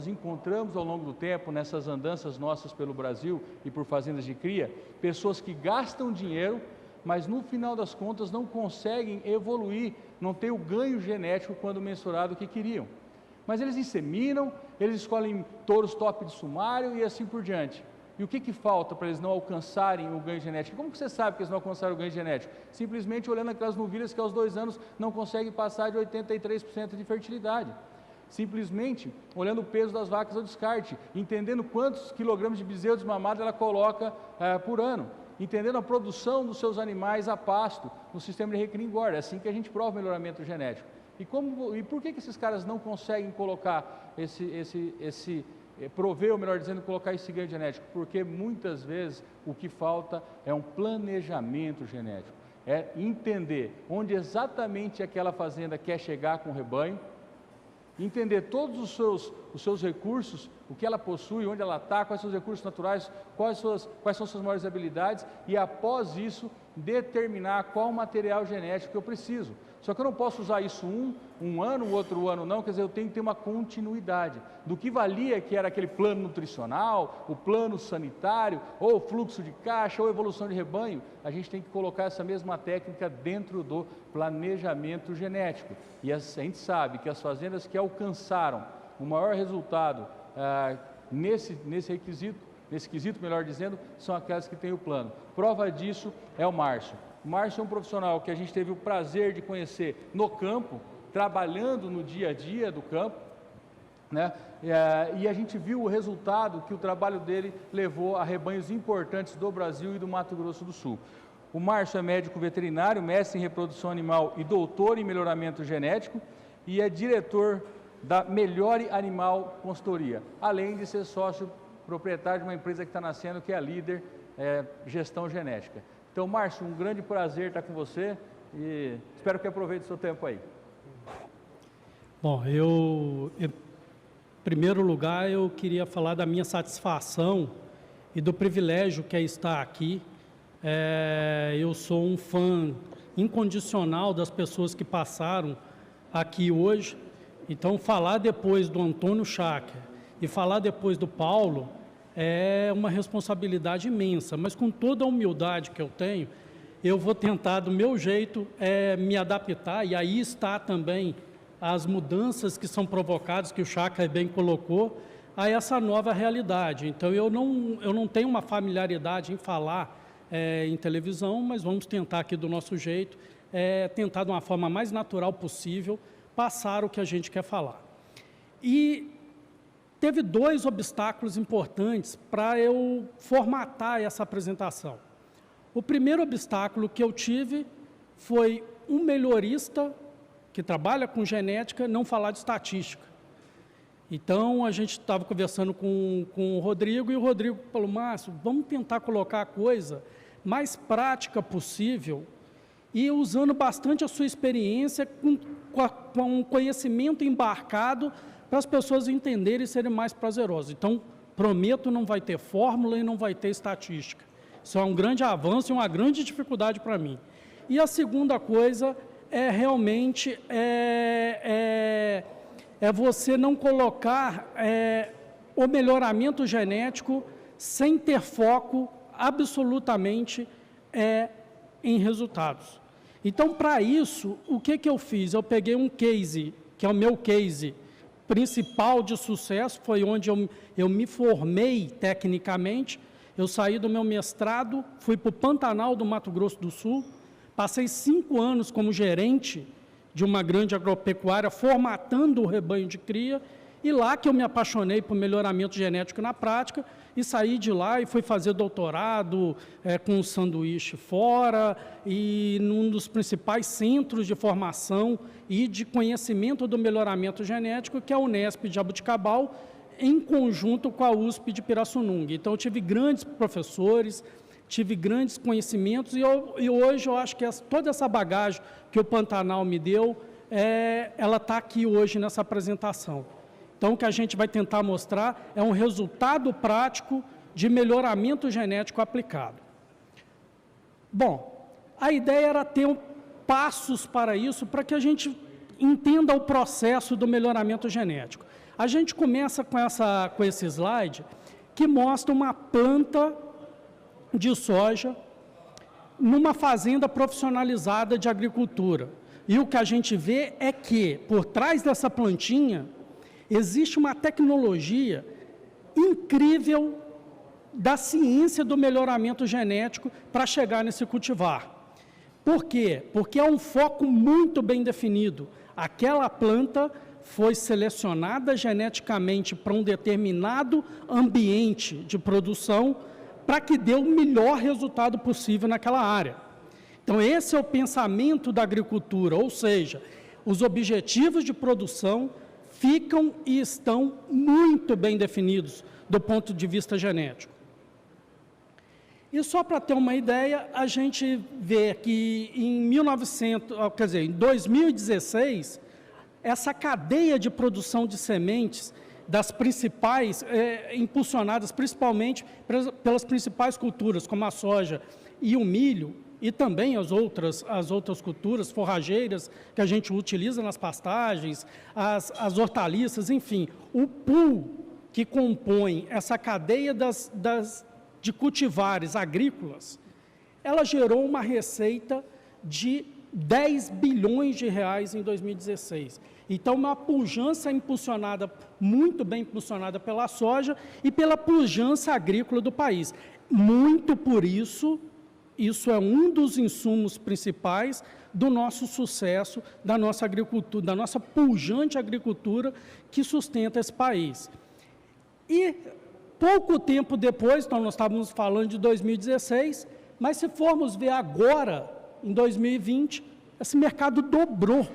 nós encontramos ao longo do tempo, nessas andanças nossas pelo Brasil e por fazendas de cria, pessoas que gastam dinheiro, mas no final das contas não conseguem evoluir, não ter o ganho genético quando mensurado o que queriam. Mas eles inseminam, eles escolhem touros top de sumário e assim por diante. E o que falta para eles não alcançarem o ganho genético? Como que você sabe que eles não alcançaram o ganho genético? Simplesmente olhando aquelas novilhas que aos 2 anos não conseguem passar de 83% de fertilidade. Simplesmente olhando o peso das vacas ao descarte, entendendo quantos quilogramas de bezerro desmamado ela coloca por ano, entendendo a produção dos seus animais a pasto no sistema de recria e engorda. É assim que a gente prova o melhoramento genético. E por que esses caras não conseguem colocar prover, ou melhor dizendo, colocar esse ganho genético? Porque muitas vezes o que falta é um planejamento genético, é entender onde exatamente aquela fazenda quer chegar com o rebanho, entender todos os seus recursos, o que ela possui, onde ela está, quais são os recursos naturais, quais são suas maiores habilidades, e após isso determinar qual material genético que eu preciso. Só que eu não posso usar isso um ano, o outro ano não, quer dizer, eu tenho que ter uma continuidade. Do que valia que era aquele plano nutricional, o plano sanitário, ou fluxo de caixa, ou evolução de rebanho, a gente tem que colocar essa mesma técnica dentro do planejamento genético. E a gente sabe que as fazendas que alcançaram o maior resultado nesse quesito, melhor dizendo, são aquelas que têm o plano. Prova disso é o Márcio. O Márcio é um profissional que a gente teve o prazer de conhecer no campo, trabalhando no dia a dia do campo, né? E a gente viu o resultado que o trabalho dele levou a rebanhos importantes do Brasil e do Mato Grosso do Sul. O Márcio é médico veterinário, mestre em reprodução animal e doutor em melhoramento genético, e é diretor da Melhore Animal Consultoria, além de ser sócio proprietário de uma empresa que está nascendo, que é a Líder Gestão Genética. Então, Márcio, um grande prazer estar com você e espero que aproveite o seu tempo aí. Bom, em primeiro lugar, eu queria falar da minha satisfação e do privilégio que é estar aqui. Eu sou um fã incondicional das pessoas que passaram aqui hoje. Então, falar depois do Antônio Schacker e falar depois do Paulo é uma responsabilidade imensa, mas com toda a humildade que eu tenho, eu vou tentar do meu jeito me adaptar, e aí está também as mudanças que são provocadas, que o Schacker bem colocou, a essa nova realidade. Então eu não tenho uma familiaridade em falar em televisão, mas vamos tentar aqui do nosso jeito, tentar de uma forma mais natural possível, passar o que a gente quer falar. E teve 2 obstáculos importantes para eu formatar essa apresentação. O primeiro obstáculo que eu tive foi um melhorista que trabalha com genética não falar de estatística. Então, a gente estava conversando com o Rodrigo, e o Rodrigo falou: Márcio, vamos tentar colocar a coisa mais prática possível e usando bastante a sua experiência com conhecimento embarcado para as pessoas entenderem e serem mais prazerosas. Então, prometo, não vai ter fórmula e não vai ter estatística. Isso é um grande avanço e uma grande dificuldade para mim. E a segunda coisa é realmente você não colocar o melhoramento genético sem ter foco absolutamente em resultados. Então, para isso, o que eu fiz? Eu peguei um case, que é o meu case principal de sucesso, foi onde eu me formei tecnicamente. Eu saí do meu mestrado, fui para o Pantanal do Mato Grosso do Sul, passei 5 anos como gerente de uma grande agropecuária, formatando o rebanho de cria, e lá que eu me apaixonei por melhoramento genético na prática, e saí de lá e fui fazer doutorado com um sanduíche fora, e num dos principais centros de formação e de conhecimento do melhoramento genético, que é a Unesp de Jabuticabal, em conjunto com a USP de Pirassununga. Então, eu tive grandes professores, tive grandes conhecimentos, e hoje eu acho que toda essa bagagem que o Pantanal me deu, ela está aqui hoje nessa apresentação. Então, o que a gente vai tentar mostrar é um resultado prático de melhoramento genético aplicado. Bom, a ideia era ter passos para isso, para que a gente entenda o processo do melhoramento genético. A gente começa com esse slide que mostra uma planta de soja numa fazenda profissionalizada de agricultura. E o que a gente vê é que, por trás dessa plantinha, existe uma tecnologia incrível da ciência do melhoramento genético para chegar nesse cultivar. Por quê? Porque é um foco muito bem definido. Aquela planta foi selecionada geneticamente para um determinado ambiente de produção para que dê o melhor resultado possível naquela área. Então, esse é o pensamento da agricultura, ou seja, os objetivos de produção ficam e estão muito bem definidos do ponto de vista genético. E só para ter uma ideia, a gente vê que em 2016, essa cadeia de produção de sementes das principais, impulsionadas principalmente pelas principais culturas, como a soja e o milho, e também as outras culturas forrageiras que a gente utiliza nas pastagens, as hortaliças, enfim, o pool que compõe essa cadeia de cultivares agrícolas, ela gerou uma receita de 10 bilhões de reais em 2016. Então, uma pujança impulsionada, muito bem impulsionada pela soja e pela pujança agrícola do país. Muito por isso é um dos insumos principais do nosso sucesso, da nossa agricultura, da nossa pujante agricultura que sustenta esse país. E pouco tempo depois, então nós estávamos falando de 2016, mas se formos ver agora, em 2020, esse mercado dobrou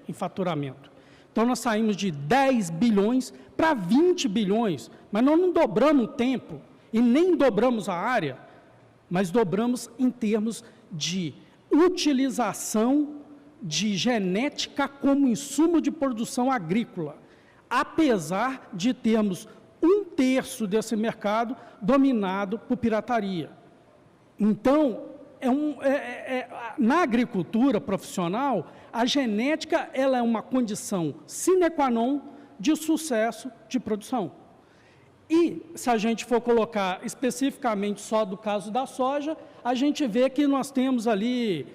em faturamento. Então nós saímos de 10 bilhões para 20 bilhões, mas nós não dobramos o tempo e nem dobramos a área, mas dobramos em termos de utilização de genética como insumo de produção agrícola, apesar de termos 1/3 desse mercado dominado por pirataria. Então, na agricultura profissional, a genética ela é uma condição sine qua non de sucesso de produção. E, se a gente for colocar especificamente só do caso da soja, a gente vê que nós temos ali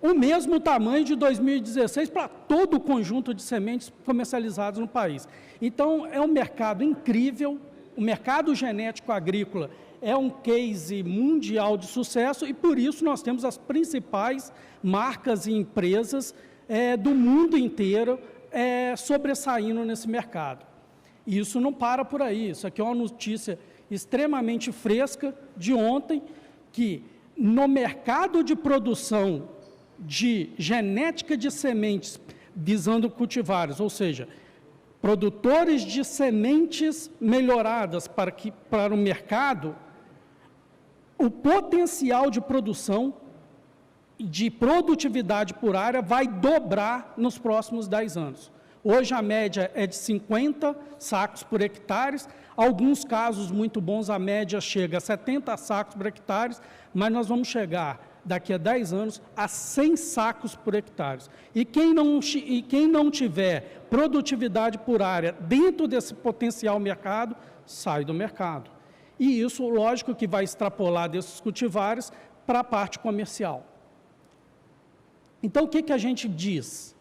o mesmo tamanho de 2016 para todo o conjunto de sementes comercializadas no país. Então, é um mercado incrível, o mercado genético agrícola é um case mundial de sucesso e, por isso, nós temos as principais marcas e empresas do mundo inteiro sobressaindo nesse mercado. E isso não para por aí, isso aqui é uma notícia extremamente fresca de ontem, que no mercado de produção de genética de sementes visando cultivares, ou seja, produtores de sementes melhoradas para o mercado, o potencial de produção, de produtividade por área vai dobrar nos próximos 10 anos. Hoje a média é de 50 sacos por hectare, alguns casos muito bons a média chega a 70 sacos por hectare, mas nós vamos chegar daqui a 10 anos a 100 sacos por hectare. E quem não tiver produtividade por área dentro desse potencial mercado, sai do mercado. E isso, lógico, que vai extrapolar desses cultivares para a parte comercial. Então, o que a gente diz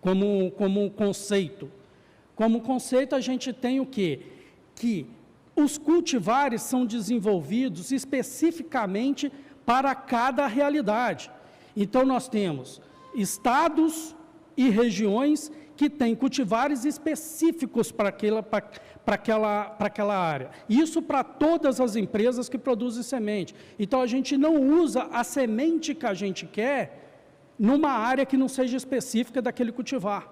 como conceito? Como conceito, a gente tem o quê? Que os cultivares são desenvolvidos especificamente para cada realidade. Então, nós temos estados e regiões que têm cultivares específicos para aquela área. Isso para todas as empresas que produzem semente. Então, a gente não usa a semente que a gente quer numa área que não seja específica daquele cultivar.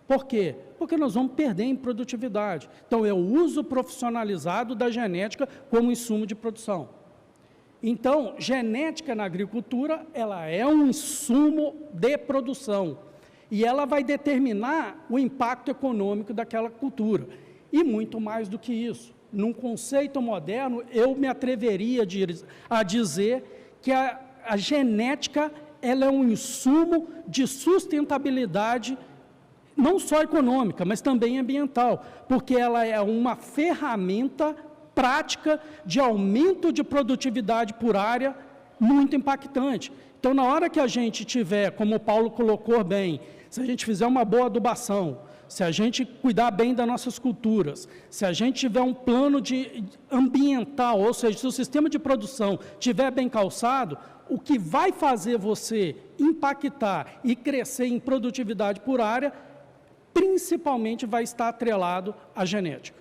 Por quê? Porque nós vamos perder em produtividade. Então, é o uso profissionalizado da genética como insumo de produção. Então, genética na agricultura, ela é um insumo de produção. E ela vai determinar o impacto econômico daquela cultura. E muito mais do que isso. Num conceito moderno, eu me atreveria a dizer que a genética ela é um insumo de sustentabilidade não só econômica, mas também ambiental, porque ela é uma ferramenta prática de aumento de produtividade por área muito impactante. Então, na hora que a gente tiver, como o Paulo colocou bem, se a gente fizer uma boa adubação, se a gente cuidar bem das nossas culturas, se a gente tiver um plano ambiental, ou seja, se o sistema de produção estiver bem calçado, o que vai fazer você impactar e crescer em produtividade por área, principalmente vai estar atrelado à genética.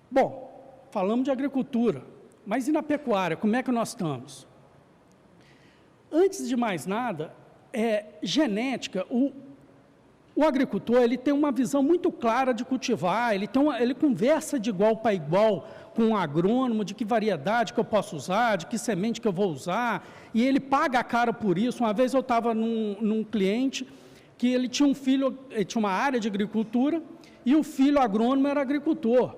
Bom, falamos de agricultura, mas e na pecuária, como é que nós estamos? Antes de mais nada, genética, o agricultor ele tem uma visão muito clara de cultivar, ele conversa de igual para igual com o agrônomo, de que variedade que eu posso usar, de que semente que eu vou usar, e ele paga caro por isso. Uma vez eu estava num cliente que ele tinha um filho, ele tinha uma área de agricultura, e o filho agrônomo era agricultor.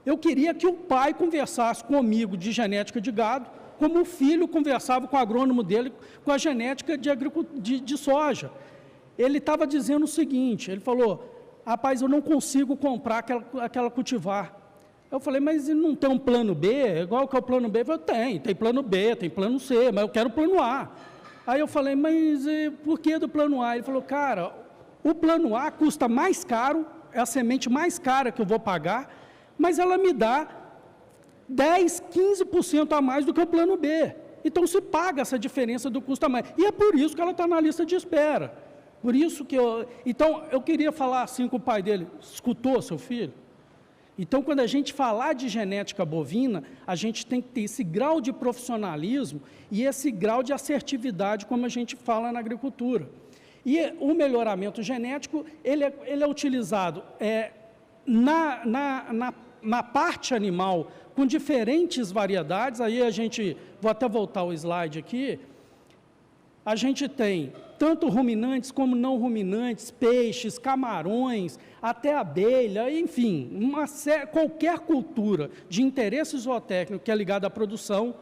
Eu queria que o pai conversasse comigo de genética de gado, como o filho conversava com o agrônomo dele, com a genética de soja. Ele estava dizendo o seguinte, ele falou, rapaz, eu não consigo comprar aquela cultivar. Eu falei, mas não tem um plano B? Igual que é o plano B? Ele falou, tem plano B, tem plano C, mas eu quero o plano A. Aí eu falei, mas por que do plano A? Ele falou, cara, o plano A custa mais caro, é a semente mais cara que eu vou pagar, mas ela me dá 10, 15% a mais do que o plano B. Então, se paga essa diferença do custo a mais. E é por isso que ela está na lista de espera. Por isso que Então, eu queria falar assim com o pai dele, escutou, seu filho? Então, quando a gente falar de genética bovina, a gente tem que ter esse grau de profissionalismo e esse grau de assertividade, como a gente fala na agricultura. E o melhoramento genético, ele é utilizado na parte animal, com diferentes variedades. Aí vou até voltar o slide aqui, a gente tem tanto ruminantes como não ruminantes, peixes, camarões, até abelha, enfim, qualquer cultura de interesse zootécnico que é ligada à produção,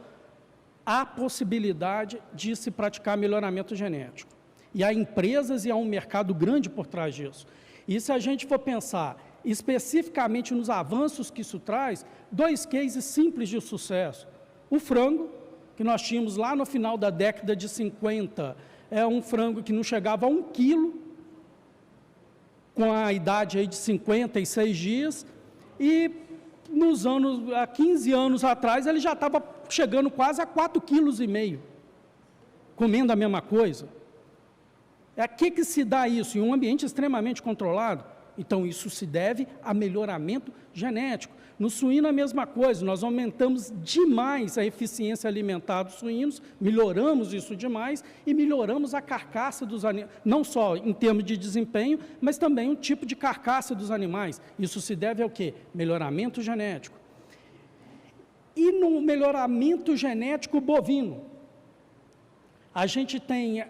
há possibilidade de se praticar melhoramento genético. E há empresas e há um mercado grande por trás disso. E se a gente for pensar especificamente nos avanços que isso traz, 2 cases simples de sucesso. O frango, que nós tínhamos lá no final da década de 50, é um frango que não chegava a 1 quilo, com a idade aí de 56 dias, e há 15 anos atrás, ele já estava chegando quase a 4,5 kg, comendo a mesma coisa. A que se dá isso? Em um ambiente extremamente controlado? Então, isso se deve a melhoramento genético. No suíno, a mesma coisa, nós aumentamos demais a eficiência alimentar dos suínos, melhoramos isso demais e melhoramos a carcaça dos animais, não só em termos de desempenho, mas também o tipo de carcaça dos animais. Isso se deve ao quê? Melhoramento genético. E no melhoramento genético bovino, a gente tem,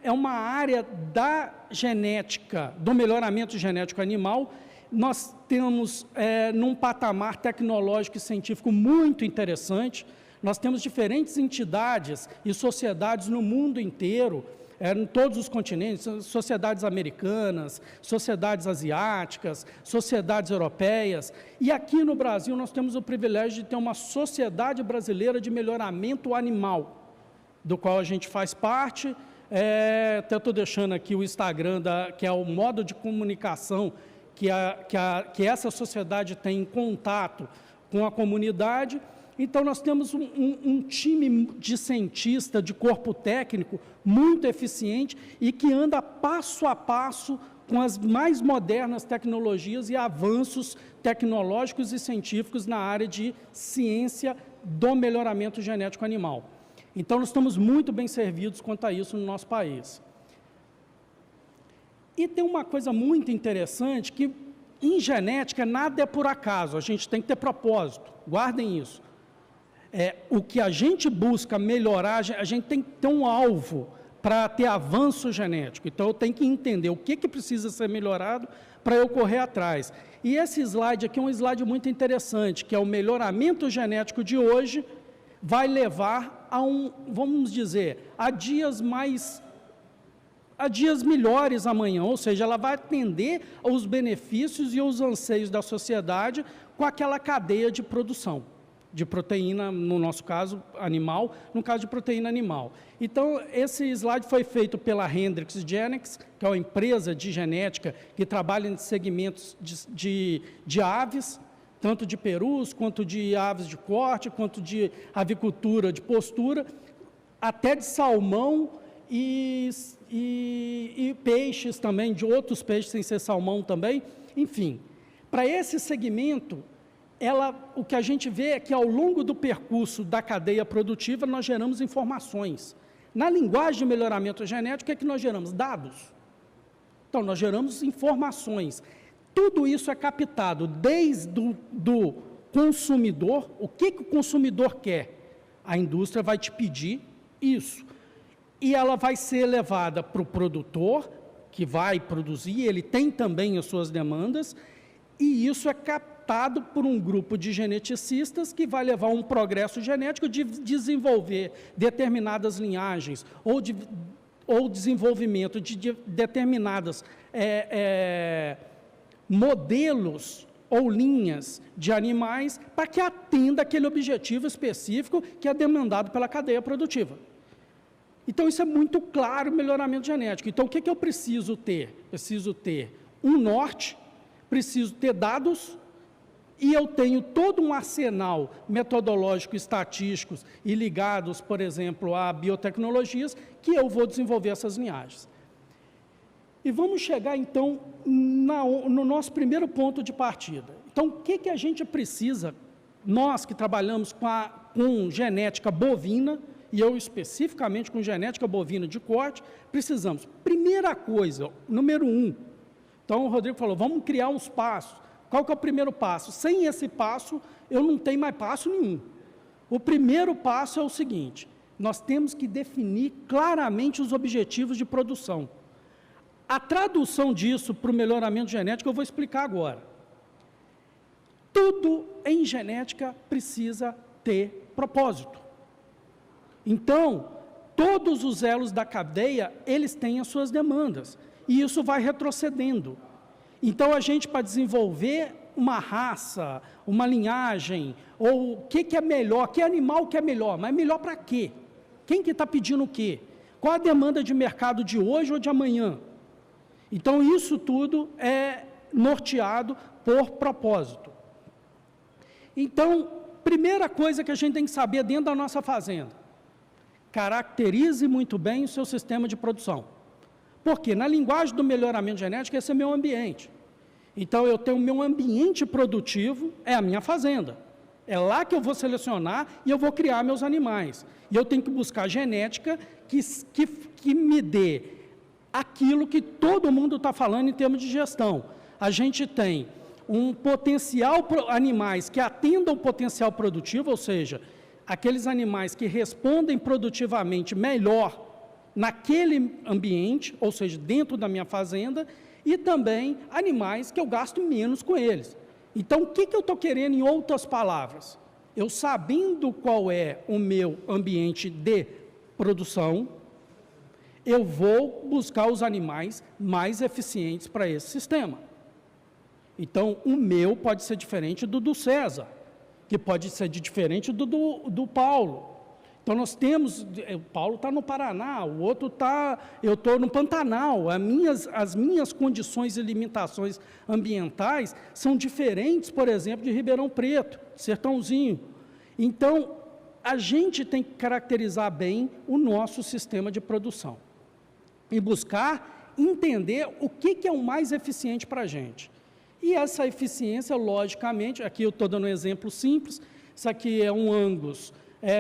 uma área da genética, do melhoramento genético animal. Nós temos, num patamar tecnológico e científico muito interessante, nós temos diferentes entidades e sociedades no mundo inteiro, em todos os continentes, sociedades americanas, sociedades asiáticas, sociedades europeias, e aqui no Brasil nós temos o privilégio de ter uma Sociedade Brasileira de Melhoramento Animal, do qual a gente faz parte. Até estou deixando aqui o Instagram, que é o modo de comunicação que essa sociedade tem em contato com a comunidade. Então, nós temos um time de cientista, de corpo técnico, muito eficiente e que anda passo a passo com as mais modernas tecnologias e avanços tecnológicos e científicos na área de ciência do melhoramento genético animal. Então, nós estamos muito bem servidos quanto a isso no nosso país. E tem uma coisa muito interessante, que em genética nada é por acaso, a gente tem que ter propósito, guardem isso. O que a gente busca melhorar, a gente tem que ter um alvo para ter avanço genético. Então, eu tenho que entender o que precisa ser melhorado para eu correr atrás. E esse slide aqui é um slide muito interessante, que é o melhoramento genético de hoje, vai levar a vamos dizer, a dias mais a dias melhores amanhã, ou seja, ela vai atender aos benefícios e aos anseios da sociedade com aquela cadeia de produção, de proteína, no nosso caso, animal, no caso de proteína animal. Então, esse slide foi feito pela Hendrix Genetics, que é uma empresa de genética que trabalha em segmentos de aves, tanto de perus, quanto de aves de corte, quanto de avicultura de postura, até de salmão e peixes também, de outros peixes, sem ser salmão também. Enfim, para esse segmento, o que a gente vê é que ao longo do percurso da cadeia produtiva, nós geramos informações. Na linguagem de melhoramento genético, o que nós geramos? Dados. Então, nós geramos informações. Tudo isso é captado desde do consumidor. O que o consumidor quer? A indústria vai te pedir isso. E ela vai ser levada para o produtor, que vai produzir, ele tem também as suas demandas, e isso é captado por um grupo de geneticistas que vai levar um progresso genético de desenvolver determinadas linhagens ou desenvolvimento de determinadas modelos ou linhas de animais para que atenda aquele objetivo específico que é demandado pela cadeia produtiva. Então, isso é muito claro, melhoramento genético. Então, o que eu preciso ter? Preciso ter um norte, preciso ter dados, e eu tenho todo um arsenal metodológico, estatísticos e ligados, por exemplo, a biotecnologias, que eu vou desenvolver essas linhagens. E vamos chegar, então, no nosso primeiro ponto de partida. Então, o que a gente precisa, nós que trabalhamos com genética bovina, e eu especificamente com genética bovina de corte, precisamos, primeira coisa, número 1, então o Rodrigo falou, vamos criar uns passos. Qual que é o primeiro passo? Sem esse passo, eu não tenho mais passo nenhum. O primeiro passo é o seguinte, nós temos que definir claramente os objetivos de produção. A tradução disso para o melhoramento genético eu vou explicar agora. Tudo em genética precisa ter propósito. Então, todos os elos da cadeia, eles têm as suas demandas, e isso vai retrocedendo. Então, a gente, para desenvolver uma raça, uma linhagem, ou o que é melhor, que animal que é melhor, mas melhor para quê? Quem que está pedindo o quê? Qual a demanda de mercado de hoje ou de amanhã? Então, isso tudo é norteado por propósito. Então, primeira coisa que a gente tem que saber dentro da nossa fazenda, caracterize muito bem o seu sistema de produção. Porque na linguagem do melhoramento genético, esse é meu ambiente. Então, eu tenho o meu ambiente produtivo, é a minha fazenda. É lá que eu vou selecionar e eu vou criar meus animais. E eu tenho que buscar genética que me dê aquilo que todo mundo está falando em termos de gestão. A gente tem um potencial, animais que atendam o potencial produtivo, ou seja, aqueles animais que respondem produtivamente melhor naquele ambiente, ou seja, dentro da minha fazenda, e também animais que eu gasto menos com eles. Então, o que eu estou querendo em outras palavras? Eu sabendo qual é o meu ambiente de produção, eu vou buscar os animais mais eficientes para esse sistema. Então, o meu pode ser diferente do César, que pode ser diferente do Paulo. Então, nós temos, o Paulo está no Paraná, o outro está, eu estou no Pantanal, as minhas condições e limitações ambientais são diferentes, por exemplo, de Ribeirão Preto, Sertãozinho. Então, a gente tem que caracterizar bem o nosso sistema de produção e buscar entender o que é o mais eficiente para a gente. E essa eficiência, logicamente, aqui eu estou dando um exemplo simples, isso aqui é um Angus,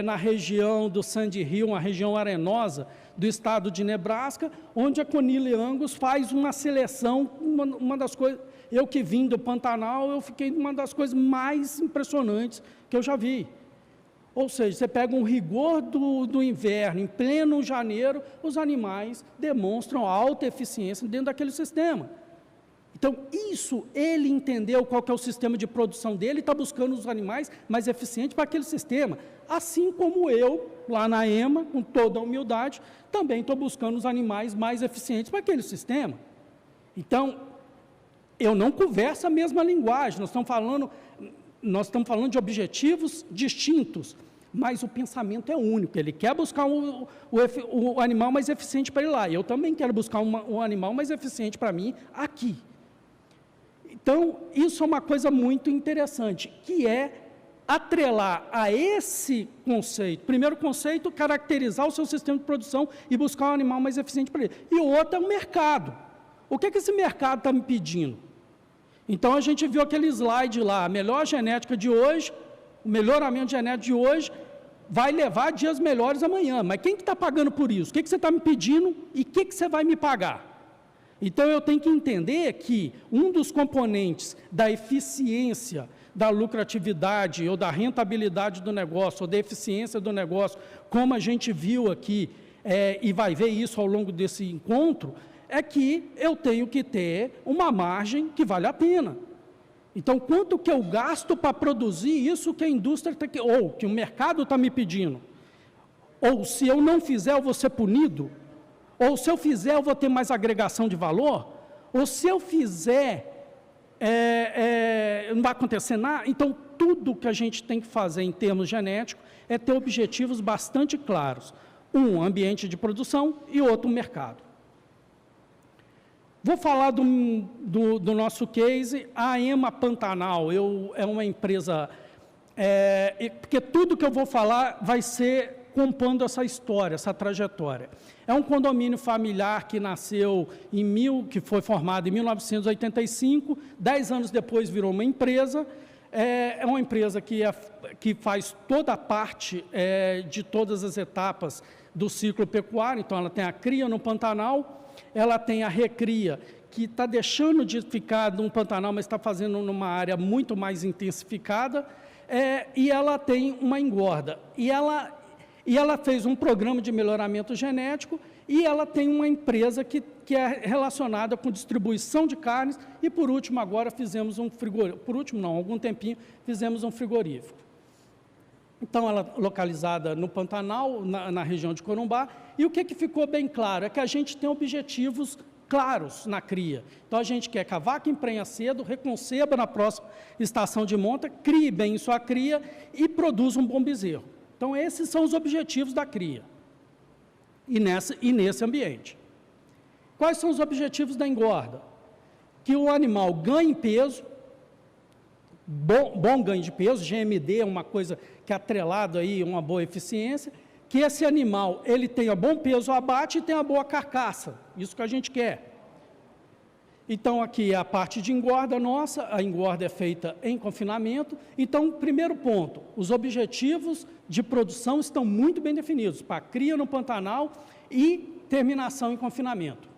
na região do Sandy Hill, uma região arenosa do estado de Nebraska, onde a Conilly Angus faz uma seleção, uma das coisas, eu que vim do Pantanal, eu fiquei uma das coisas mais impressionantes que eu já vi. Ou seja, você pega um rigor do inverno, em pleno janeiro, os animais demonstram alta eficiência dentro daquele sistema. Então, isso, ele entendeu qual que é o sistema de produção dele, está buscando os animais mais eficientes para aquele sistema. Assim como eu, lá na EMA, com toda a humildade, também estou buscando os animais mais eficientes para aquele sistema. Então, eu não converso a mesma linguagem, nós estamos falando de objetivos distintos, mas o pensamento é único, ele quer buscar o animal mais eficiente para ele lá, eu também quero buscar um animal mais eficiente para mim aqui. Então, isso é uma coisa muito interessante, que é atrelar a esse conceito. Primeiro conceito, caracterizar o seu sistema de produção e buscar um animal mais eficiente para ele. E o outro é o mercado. O que esse mercado está me pedindo? Então, a gente viu aquele slide lá, a melhor genética de hoje, o melhoramento genético de hoje, vai levar dias melhores amanhã. Mas quem que está pagando por isso? O que você está me pedindo e o que você vai me pagar? Então, eu tenho que entender que um dos componentes da eficiência, da lucratividade ou da rentabilidade do negócio, ou da eficiência do negócio, como a gente viu aqui, e vai ver isso ao longo desse encontro, é que eu tenho que ter uma margem que vale a pena. Então, quanto que eu gasto para produzir isso que a indústria está, ou que o mercado está me pedindo? Ou se eu não fizer, eu vou ser punido? Ou se eu fizer, eu vou ter mais agregação de valor? Ou se eu fizer, não vai acontecer nada? Então, tudo que a gente tem que fazer em termos genéticos é ter objetivos bastante claros. Um, ambiente de produção e outro, mercado. Vou falar do nosso case, a EMA Pantanal. É uma empresa, porque tudo que eu vou falar vai ser compondo essa história, essa trajetória. É um condomínio familiar que nasceu que foi formado em 1985, 10 anos depois virou uma empresa. É uma empresa que faz toda a parte de todas as etapas do ciclo pecuário. Então, ela tem a cria no Pantanal, ela tem a recria, que está deixando de ficar num Pantanal, mas está fazendo numa área muito mais intensificada, e ela tem uma engorda. E ela fez um programa de melhoramento genético, e ela tem uma empresa que é relacionada com distribuição de carnes, e por último agora fizemos um frigorífico, por último não, há algum tempinho fizemos um frigorífico. Então, ela é localizada no Pantanal, na região de Corumbá, e o que ficou bem claro é que a gente tem objetivos claros na cria. Então, a gente quer que a vaca emprenha cedo, reconceba na próxima estação de monta, crie bem sua cria e produza um bom bezerro. Então, esses são os objetivos da cria, e nesse ambiente. Quais são os objetivos da engorda? Que o animal ganhe peso, bom ganho de peso, GMD é uma coisa que é atrelado aí, uma boa eficiência, que esse animal ele tenha bom peso ao abate e tenha boa carcaça, isso que a gente quer. Então, aqui é a parte de engorda nossa, a engorda é feita em confinamento. Então, primeiro ponto, os objetivos de produção estão muito bem definidos, para cria no Pantanal e terminação em confinamento.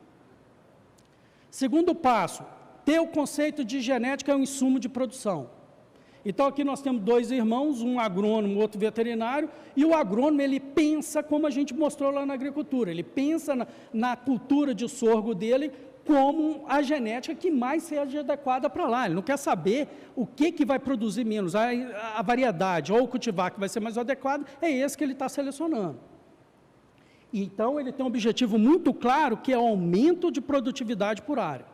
Segundo passo, ter o conceito de genética é um insumo de produção. Então, aqui nós temos dois irmãos, um agrônomo, outro veterinário, e o agrônomo, ele pensa como a gente mostrou lá na agricultura, ele pensa na cultura de sorgo dele como a genética que mais seja adequada para lá. Ele não quer saber o que vai produzir menos, a variedade ou o cultivar que vai ser mais adequado, é esse que ele está selecionando. Então, ele tem um objetivo muito claro, que é o aumento de produtividade por área.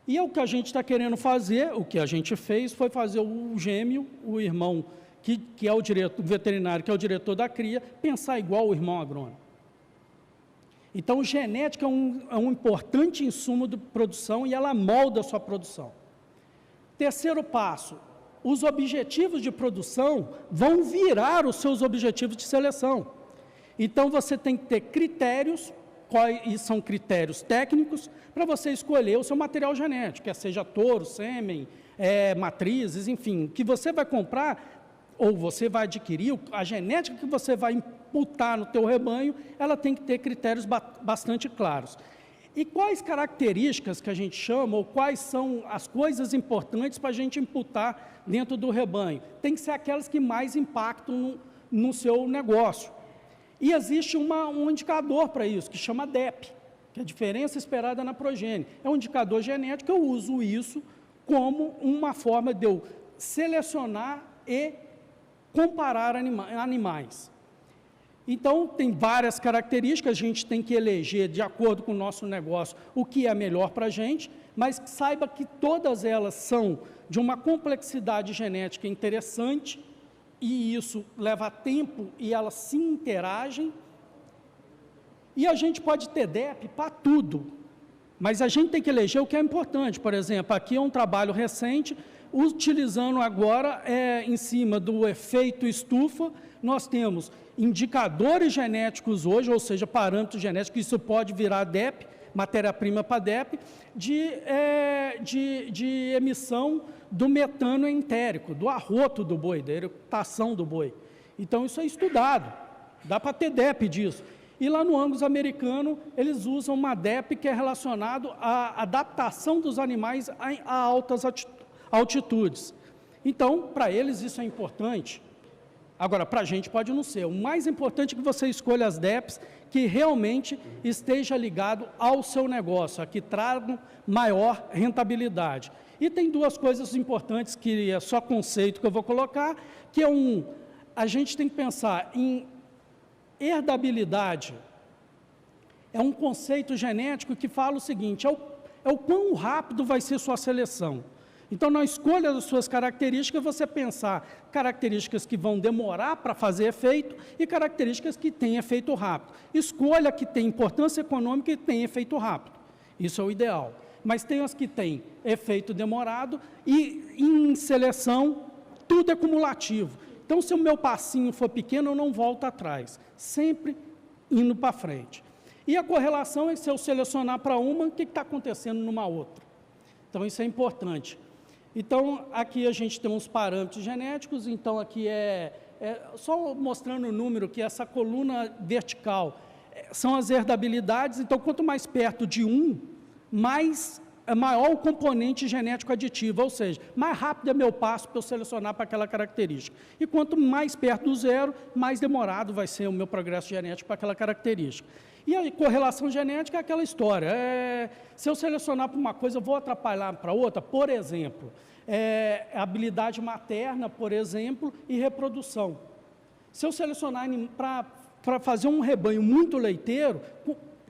E é o que a gente está querendo fazer, o que a gente fez foi fazer o gêmeo, o irmão, que é o veterinário, que é o diretor da cria, pensar igual o irmão agrônomo. Então, genética é um importante insumo de produção e ela molda a sua produção. Terceiro passo, os objetivos de produção vão virar os seus objetivos de seleção. Então, você tem que ter critérios, quais são critérios técnicos, para você escolher o seu material genético, quer seja touro, sêmen, matrizes, enfim, que você vai comprar ou você vai adquirir, a genética que você vai imputar no teu rebanho, ela tem que ter critérios bastante claros. E quais características que a gente chama, ou quais são as coisas importantes para a gente imputar dentro do rebanho? Tem que ser aquelas que mais impactam no seu negócio. E existe um indicador para isso, que chama DEP. que é a diferença esperada na progênie. É um indicador genético, eu uso isso como uma forma de eu selecionar e comparar animais. Então, tem várias características, a gente tem que eleger, de acordo com o nosso negócio, o que é melhor para a gente, mas saiba que todas elas são de uma complexidade genética interessante, e isso leva tempo e elas se interagem. E a gente pode ter DEP para tudo, mas a gente tem que eleger o que é importante. Por exemplo, aqui é um trabalho recente, utilizando agora, em cima do efeito estufa, nós temos indicadores genéticos hoje, ou seja, parâmetros genéticos, isso pode virar DEP, matéria-prima para DEP, de emissão do metano entérico, do arroto do boi, da eructação do boi. Então, isso é estudado, dá para ter DEP disso. E lá no Angus americano, eles usam uma DEP que é relacionado à adaptação dos animais a altas altitudes. Então, para eles isso é importante. Agora, para a gente pode não ser. O mais importante é que você escolha as DEPs que realmente esteja ligado ao seu negócio, a que tragam maior rentabilidade. E tem duas coisas importantes, que é só conceito que eu vou colocar, que é a gente tem que pensar em herdabilidade. É um conceito genético que fala o seguinte, é o quão rápido vai ser sua seleção. Então, na escolha das suas características, você pensar características que vão demorar para fazer efeito e características que têm efeito rápido. Escolha que tem importância econômica e tem efeito rápido. Isso é o ideal. Mas tem as que têm efeito demorado e, em seleção, tudo é cumulativo. Então, se o meu passinho for pequeno, eu não volto atrás. Sempre indo para frente. E a correlação é que se eu selecionar para uma, o que está acontecendo numa outra? Então, isso é importante. Então, aqui a gente tem uns parâmetros genéticos, então aqui só mostrando o número, que essa coluna vertical são as herdabilidades, então quanto mais perto de maior o componente genético aditivo, ou seja, mais rápido é meu passo para eu selecionar para aquela característica. E quanto mais perto do zero, mais demorado vai ser o meu progresso genético para aquela característica. E a correlação genética é aquela história, se eu selecionar para uma coisa, eu vou atrapalhar para outra, por exemplo, habilidade materna, por exemplo, e reprodução. Se eu selecionar para fazer um rebanho muito leiteiro,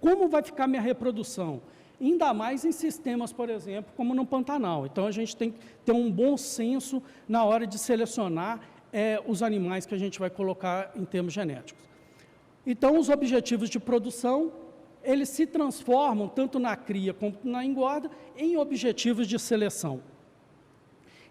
como vai ficar minha reprodução? Ainda mais em sistemas, por exemplo, como no Pantanal. Então, a gente tem que ter um bom senso na hora de selecionar os animais que a gente vai colocar em termos genéticos. Então, os objetivos de produção, eles se transformam, tanto na cria como na engorda, em objetivos de seleção.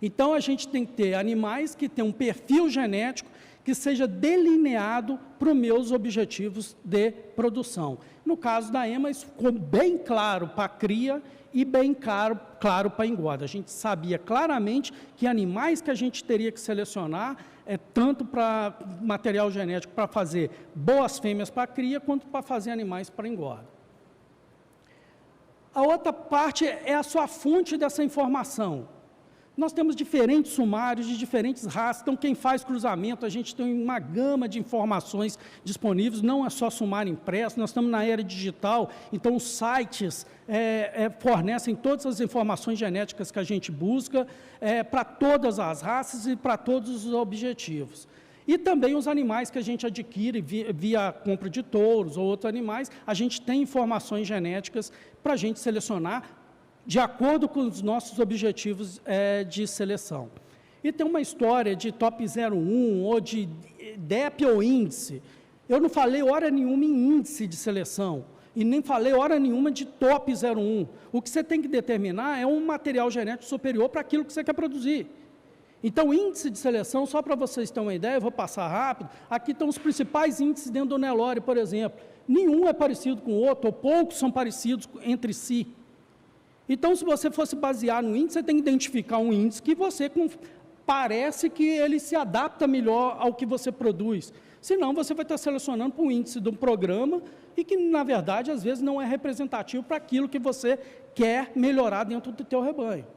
Então, a gente tem que ter animais que tenham um perfil genético que seja delineado para os meus objetivos de produção. No caso da EMA, isso ficou bem claro para a cria e bem claro para a engorda. A gente sabia claramente que animais que a gente teria que selecionar, tanto para material genético para fazer boas fêmeas para a cria, quanto para fazer animais para engorda. A outra parte é a sua fonte dessa informação. Nós temos diferentes sumários de diferentes raças, então quem faz cruzamento, a gente tem uma gama de informações disponíveis, não é só sumário impresso, nós estamos na era digital, então os sites fornecem todas as informações genéticas que a gente busca para todas as raças e para todos os objetivos. E também os animais que a gente adquire via compra de touros ou outros animais, a gente tem informações genéticas para a gente selecionar de acordo com os nossos objetivos de seleção. E tem uma história de top 01 ou de DEP ou índice. Eu não falei hora nenhuma em índice de seleção e nem falei hora nenhuma de top 01. O que você tem que determinar é um material genético superior para aquilo que você quer produzir. Então, índice de seleção, só para vocês terem uma ideia, eu vou passar rápido, aqui estão os principais índices dentro do Nelore, por exemplo. Nenhum é parecido com o outro, ou poucos são parecidos entre si. Então, se você fosse basear no índice, você tem que identificar um índice que parece que ele se adapta melhor ao que você produz. Senão, você vai estar selecionando para um índice de um programa e que, na verdade, às vezes não é representativo para aquilo que você quer melhorar dentro do teu rebanho.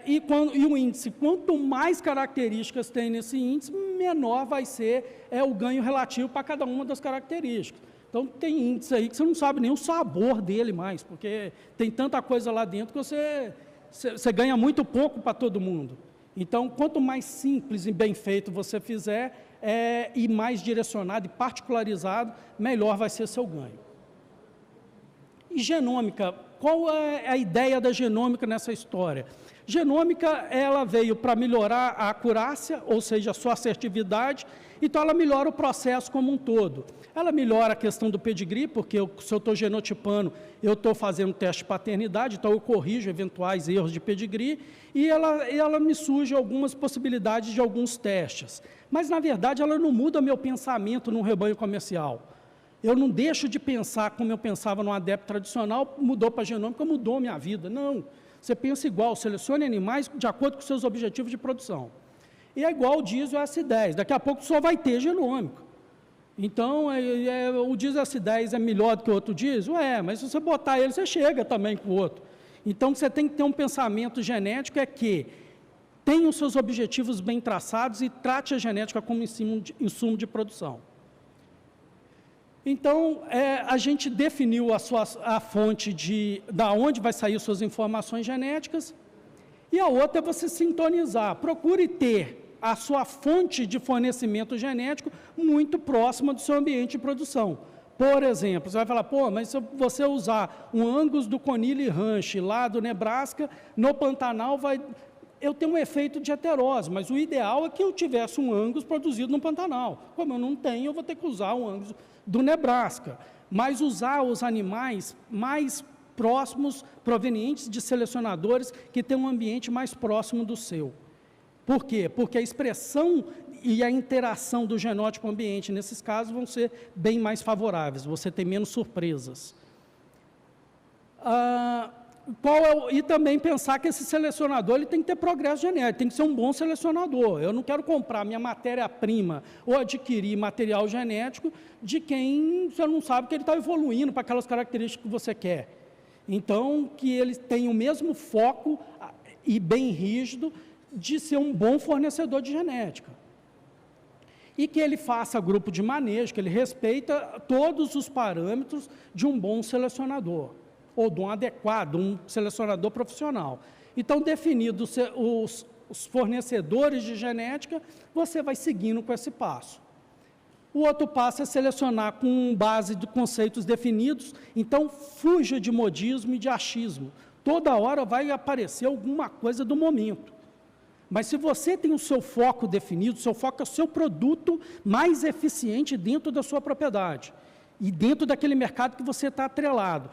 E o índice, quanto mais características tem nesse índice, menor vai ser o ganho relativo para cada uma das características. Então, tem índice aí que você não sabe nem o sabor dele mais, porque tem tanta coisa lá dentro que você ganha muito pouco para todo mundo. Então, quanto mais simples e bem feito você fizer, e mais direcionado e particularizado, melhor vai ser seu ganho. E genômica, qual é a ideia da genômica nessa história? Genômica, ela veio para melhorar a acurácia, ou seja, a sua assertividade, então ela melhora o processo como um todo. Ela melhora a questão do pedigree, porque se eu estou genotipando, eu estou fazendo teste de paternidade, então eu corrijo eventuais erros de pedigree, e ela me surge algumas possibilidades de alguns testes. Mas, na verdade, ela não muda meu pensamento num rebanho comercial. Eu não deixo de pensar como eu pensava no adepto tradicional, mudou para a genômica, mudou a minha vida. Não, você pensa igual, selecione animais de acordo com seus objetivos de produção. E é igual o diesel S10, daqui a pouco só vai ter genômico. Então, o diesel S10 é melhor do que o outro diesel? Mas se você botar ele, você chega também com o outro. Então, você tem que ter um pensamento genético que tenha os seus objetivos bem traçados e trate a genética como insumo de produção. Então, a gente definiu a fonte da onde vai sair suas informações genéticas, e a outra é você sintonizar. Procure ter a sua fonte de fornecimento genético muito próxima do seu ambiente de produção. Por exemplo, você vai falar, mas se você usar um Angus do Conilly Ranch lá do Nebraska, no Pantanal eu tenho um efeito de heterose, mas o ideal é que eu tivesse um Angus produzido no Pantanal. Como eu não tenho, eu vou ter que usar um Angus do Nebraska. Mas usar os animais mais próximos, provenientes de selecionadores que têm um ambiente mais próximo do seu. Por quê? Porque a expressão e a interação do genótipo ambiente, nesses casos, vão ser bem mais favoráveis, você tem menos surpresas. E também pensar que esse selecionador ele tem que ter progresso genético, tem que ser um bom selecionador. Eu não quero comprar minha matéria-prima ou adquirir material genético de quem você não sabe que ele está evoluindo para aquelas características que você quer. Então, que ele tenha o mesmo foco e bem rígido de ser um bom fornecedor de genética. E que ele faça grupo de manejo, que ele respeita todos os parâmetros de um bom selecionador, ou de um adequado, um selecionador profissional. Então, definidos os fornecedores de genética, você vai seguindo com esse passo. O outro passo é selecionar com base de conceitos definidos, então fuja de modismo e de achismo. Toda hora vai aparecer alguma coisa do momento. Mas se você tem o seu foco definido, o seu foco é o seu produto mais eficiente dentro da sua propriedade e dentro daquele mercado que você está atrelado,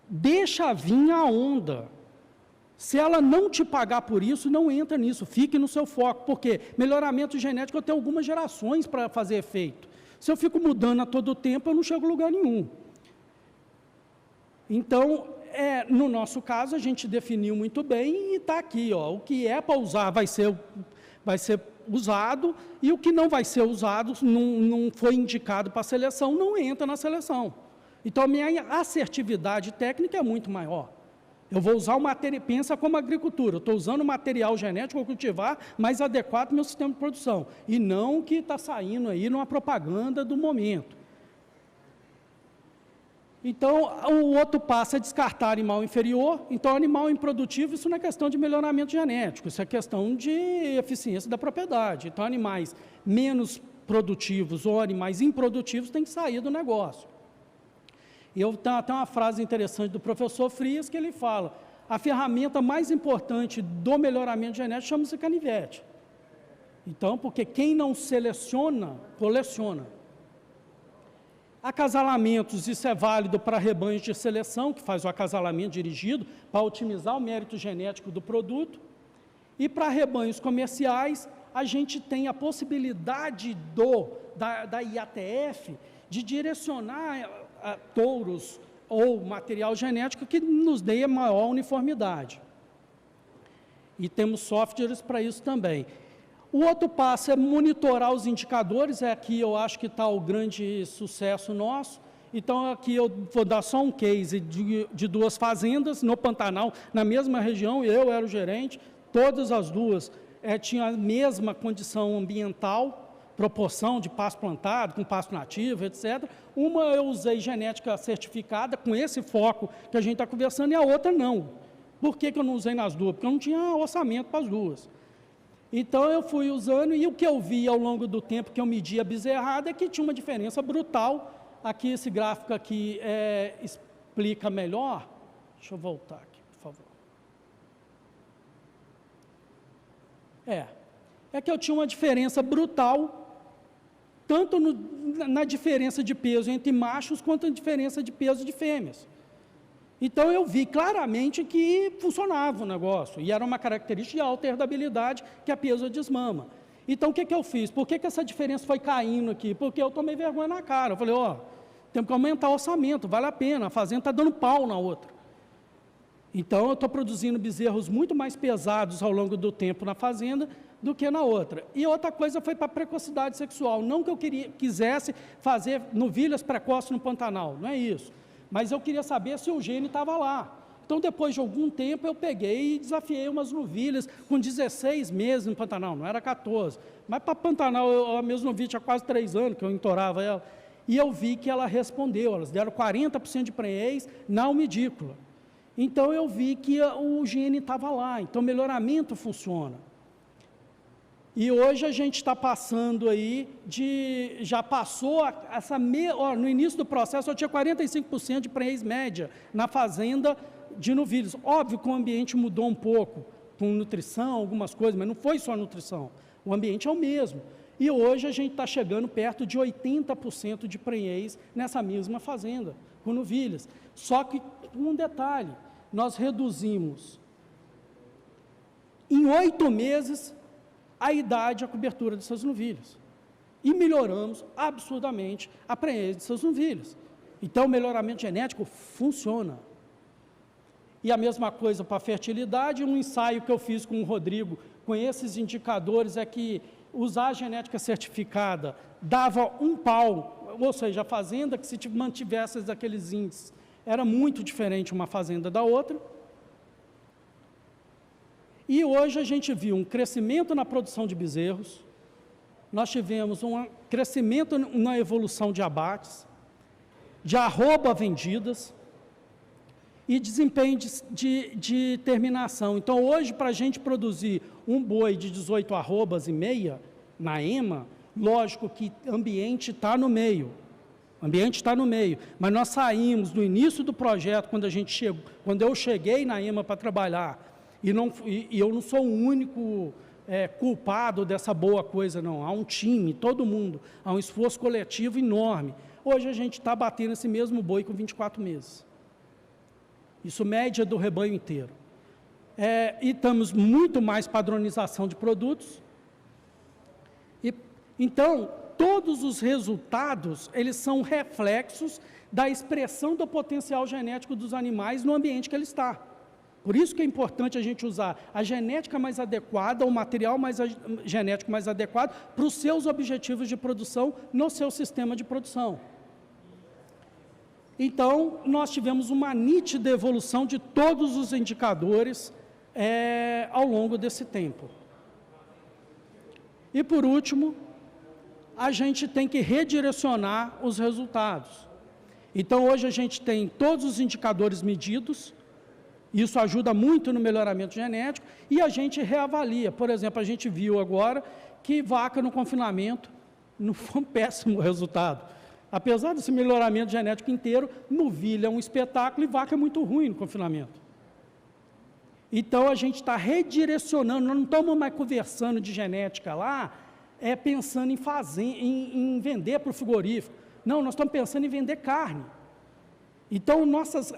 deixa vir a onda. Se ela não te pagar por isso, não entra nisso, fique no seu foco, porque melhoramento genético eu tenho algumas gerações para fazer efeito. Se eu fico mudando a todo tempo, eu não chego a lugar nenhum. Então, no nosso caso, a gente definiu muito bem e está aqui, o que é para usar vai ser usado e o que não vai ser usado, não foi indicado para a seleção, não entra na seleção. Então, a minha assertividade técnica é muito maior. Eu vou usar o material, pensa como agricultura, eu estou usando o material genético para cultivar mais adequado ao meu sistema de produção, e não o que está saindo aí numa propaganda do momento. Então, o outro passo é descartar animal inferior. Então, animal improdutivo, isso não é questão de melhoramento genético, isso é questão de eficiência da propriedade. Então, animais menos produtivos ou animais improdutivos têm que sair do negócio. E tem até uma frase interessante do professor Frias, que ele fala, a ferramenta mais importante do melhoramento genético chama-se canivete. Então, porque quem não seleciona, coleciona. Acasalamentos, isso é válido para rebanhos de seleção, que faz o acasalamento dirigido para otimizar o mérito genético do produto. E para rebanhos comerciais, a gente tem a possibilidade da IATF de direcionar touros ou material genético que nos dê maior uniformidade. E temos softwares para isso também. O outro passo é monitorar os indicadores, aqui eu acho que está o grande sucesso nosso. Então, aqui eu vou dar só um case de duas fazendas no Pantanal, na mesma região, eu era o gerente, todas as duas tinham a mesma condição ambiental, proporção de pasto plantado, com pasto nativo, etc. Uma eu usei genética certificada, com esse foco que a gente está conversando, e a outra não. Por que eu não usei nas duas? Porque eu não tinha orçamento para as duas. Então, eu fui usando, e o que eu vi ao longo do tempo que eu medi a bezerrada é que tinha uma diferença brutal. Aqui, esse gráfico aqui explica melhor. Deixa eu voltar aqui, por favor. É que eu tinha uma diferença brutal, tanto na diferença de peso entre machos, quanto na diferença de peso de fêmeas. Então, eu vi claramente que funcionava o negócio, e era uma característica de alta herdabilidade que a peso desmama. Então, o que eu fiz? Por que essa diferença foi caindo aqui? Porque eu tomei vergonha na cara. Eu falei, temos que aumentar o orçamento, vale a pena, a fazenda está dando pau na outra. Então, eu estou produzindo bezerros muito mais pesados ao longo do tempo na fazenda do que na outra. E outra coisa foi para a precocidade sexual. Não que eu quisesse fazer novilhas precoces no Pantanal, não é isso. Mas eu queria saber se o gene estava lá. Então, depois de algum tempo, eu peguei e desafiei umas novilhas com 16 meses no Pantanal, não era 14. Mas para Pantanal, a minha novilha tinha quase 3 anos, que eu entorava ela. E eu vi que ela respondeu, elas deram 40% de prenhez na umidícula. Então, eu vi que o gene estava lá, então o melhoramento funciona. E hoje a gente está passando aí já passou no início do processo eu tinha 45% de prenhez média na fazenda de novilhos. Óbvio que o ambiente mudou um pouco, com nutrição, algumas coisas, mas não foi só nutrição, o ambiente é o mesmo. E hoje a gente está chegando perto de 80% de prenhez nessa mesma fazenda, com novilhas. Só que, um detalhe, nós reduzimos em 8 meses a idade e a cobertura dessas novilhas. E melhoramos absurdamente a prenhez dessas novilhas. Então, o melhoramento genético funciona. E a mesma coisa para a fertilidade, um ensaio que eu fiz com o Rodrigo, com esses indicadores, é que usar a genética certificada dava um pau, ou seja, a fazenda que se mantivesse aqueles índices, era muito diferente uma fazenda da outra. E hoje a gente viu um crescimento na produção de bezerros, nós tivemos um crescimento na evolução de abates, de arroba vendidas e desempenho de terminação. Então, hoje, para a gente produzir um boi de 18 arrobas e meia na EMA, lógico que o ambiente está no meio. O ambiente está no meio, mas nós saímos no início do projeto, quando eu cheguei na EMA para trabalhar, e eu não sou o único culpado dessa boa coisa, não. Há um time, todo mundo, há um esforço coletivo enorme. Hoje a gente está batendo esse mesmo boi com 24 meses. Isso média do rebanho inteiro. E estamos muito mais padronização de produtos. Então, todos os resultados, eles são reflexos da expressão do potencial genético dos animais no ambiente que ele está. Por isso que é importante a gente usar a genética mais adequada, o material genético mais adequado para os seus objetivos de produção no seu sistema de produção. Então, nós tivemos uma nítida evolução de todos os indicadores ao longo desse tempo. E, por último, a gente tem que redirecionar os resultados. Então, hoje a gente tem todos os indicadores medidos, isso ajuda muito no melhoramento genético, e a gente reavalia. Por exemplo, a gente viu agora que vaca no confinamento não foi um péssimo resultado. Apesar desse melhoramento genético inteiro, novilha é um espetáculo e vaca é muito ruim no confinamento. Então, a gente está redirecionando, nós não estamos mais conversando de genética lá, pensando em vender para o frigorífico. Não, nós estamos pensando em vender carne. Então,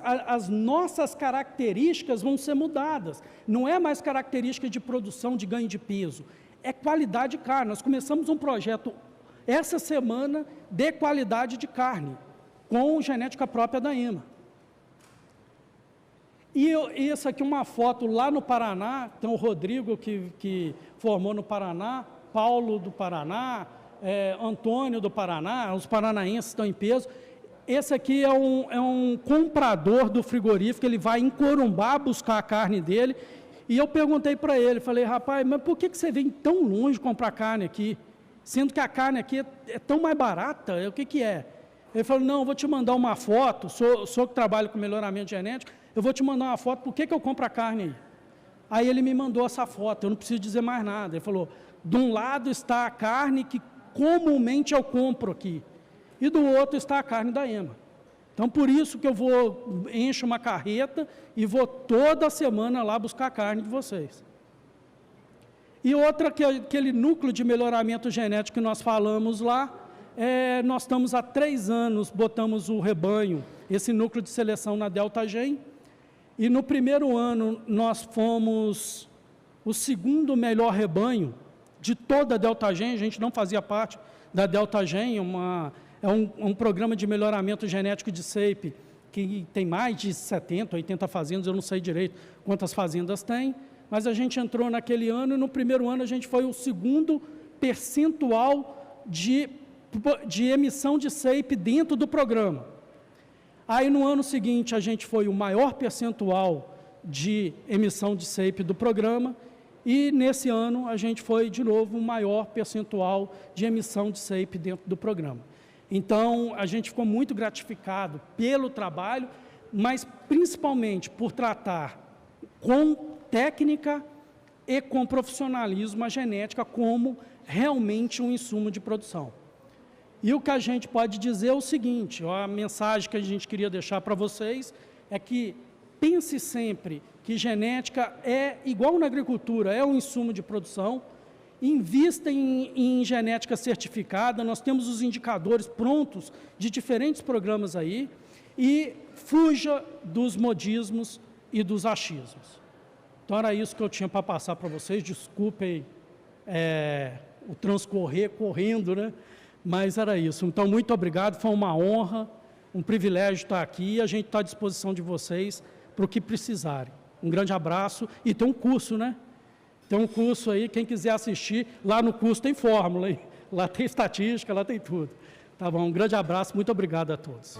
as nossas características vão ser mudadas. Não é mais característica de produção, de ganho de peso. É qualidade de carne. Nós começamos um projeto essa semana de qualidade de carne, com genética própria da EMA. E essa aqui é uma foto lá no Paraná, tem o Rodrigo que formou no Paraná, Paulo do Paraná, Antônio do Paraná, os paranaenses estão em peso. Esse aqui é um comprador do frigorífico, ele vai em Corumbá buscar a carne dele, e eu perguntei para ele, falei, rapaz, mas por que você vem tão longe comprar carne aqui? sendo que a carne aqui é tão mais barata, o que que é? Ele falou, não, eu vou te mandar uma foto, sou que trabalho com melhoramento genético, eu vou te mandar uma foto, por que eu compro a carne aí? Aí ele me mandou essa foto, eu não preciso dizer mais nada. Ele falou, de um lado está a carne que comumente eu compro aqui, e do outro está a carne da EMA. Então, por isso que eu encho uma carreta e vou toda semana lá buscar a carne de vocês. E outra, que aquele núcleo de melhoramento genético que nós falamos lá, nós estamos há 3 anos, botamos o rebanho, esse núcleo de seleção na DeltaGen, e no primeiro ano nós fomos o 2º melhor rebanho de toda a DeltaGen. A gente não fazia parte da DeltaGen, é um programa de melhoramento genético de SAPE, que tem mais de 70, 80 fazendas, eu não sei direito quantas fazendas tem, mas a gente entrou naquele ano e no primeiro ano a gente foi o 2º percentual de emissão de SAPE dentro do programa. Aí, no ano seguinte, a gente foi o maior percentual de emissão de SAPE do programa e, nesse ano, a gente foi, de novo, o maior percentual de emissão de SAPE dentro do programa. Então, a gente ficou muito gratificado pelo trabalho, mas, principalmente, por tratar com técnica e com profissionalismo a genética como realmente um insumo de produção. E o que a gente pode dizer é o seguinte, a mensagem que a gente queria deixar para vocês é que pense sempre que genética é igual na agricultura, é um insumo de produção, invista em genética certificada, nós temos os indicadores prontos de diferentes programas aí, e fuja dos modismos e dos achismos. Então era isso que eu tinha para passar para vocês, desculpem o transcorrer correndo, né? Mas era isso. Então, muito obrigado, foi uma honra, um privilégio estar aqui e a gente está à disposição de vocês para o que precisarem. Um grande abraço e tem um curso, né? Tem um curso aí, quem quiser assistir, lá no curso tem fórmula, hein? Lá tem estatística, lá tem tudo. Tá bom, um grande abraço, muito obrigado a todos.